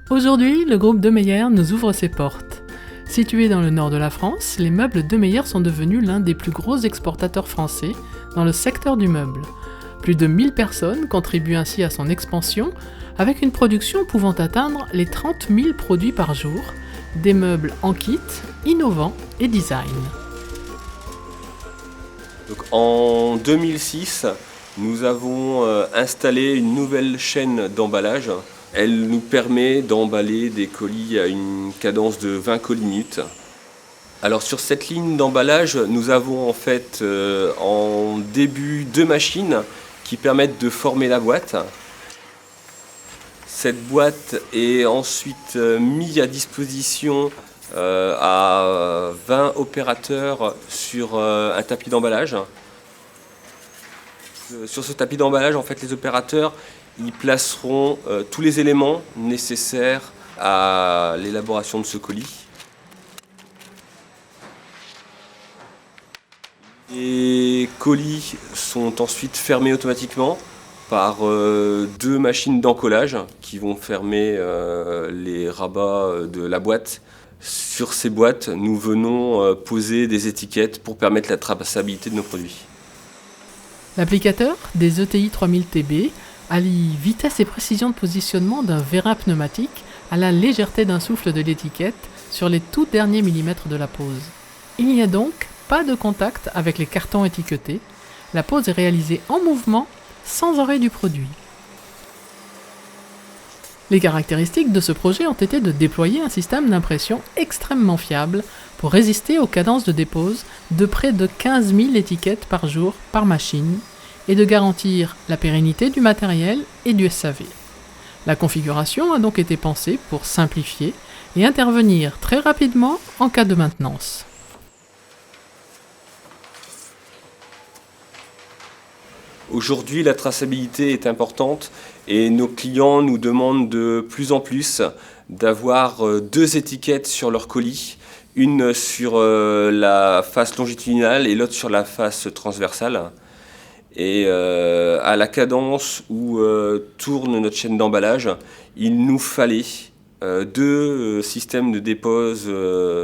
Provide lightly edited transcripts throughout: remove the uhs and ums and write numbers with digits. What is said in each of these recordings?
Aujourd'hui, le groupe Demeyer nous ouvre ses portes. Situé dans le nord de la France, les meubles Demeyer sont devenus l'un des plus gros exportateurs français dans le secteur du meuble. Plus de 1000 personnes contribuent ainsi à son expansion, avec une production pouvant atteindre les 30 000 produits par jour, des meubles en kit, innovants et design. Donc, en 2006, nous avons installé une nouvelle chaîne d'emballage. Elle nous permet d'emballer des colis à une cadence de 20 colis minutes. Alors sur cette ligne d'emballage, nous avons en fait en début 2 machines qui permettent de former la boîte. Cette boîte est ensuite mise à disposition à 20 opérateurs sur un tapis d'emballage. Sur ce tapis d'emballage, en fait, les opérateurs ils placeront tous les éléments nécessaires à l'élaboration de ce colis. Les colis sont ensuite fermés automatiquement par 2 machines d'encollage qui vont fermer les rabats de la boîte. Sur ces boîtes, nous venons poser des étiquettes pour permettre la traçabilité de nos produits. L'applicateur des ETI 3000TB allie vitesse et précision de positionnement d'un vérin pneumatique à la légèreté d'un souffle de l'étiquette sur les tout derniers millimètres de la pose. Il n'y a donc pas de contact avec les cartons étiquetés. La pose est réalisée en mouvement, sans arrêt du produit. Les caractéristiques de ce projet ont été de déployer un système d'impression extrêmement fiable pour résister aux cadences de dépose de près de 15 000 étiquettes par jour par machine et de garantir la pérennité du matériel et du SAV. La configuration a donc été pensée pour simplifier et intervenir très rapidement en cas de maintenance. Aujourd'hui, la traçabilité est importante et nos clients nous demandent de plus en plus d'avoir 2 étiquettes sur leur colis, une sur la face longitudinale et l'autre sur la face transversale. Et à la cadence où tourne notre chaîne d'emballage, il nous fallait 2 systèmes de dépose,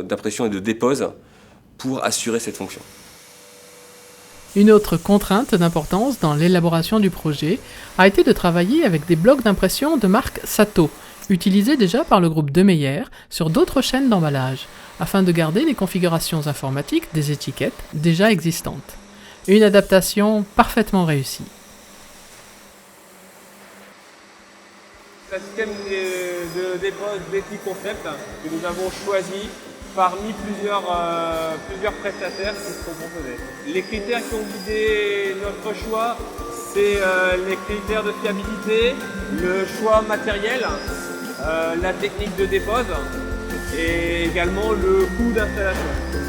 d'impression et de dépose pour assurer cette fonction. Une autre contrainte d'importance dans l'élaboration du projet a été de travailler avec des blocs d'impression de marque Sato, utilisés déjà par le groupe Demeyer sur d'autres chaînes d'emballage, afin de garder les configurations informatiques des étiquettes déjà existantes. Une adaptation parfaitement réussie. C'est un système de dépose DT Concept que nous avons choisi parmi plusieurs prestataires qui se sont proposés. Les critères qui ont guidé notre choix, c'est les critères de fiabilité, le choix matériel, la technique de dépose et également le coût d'installation.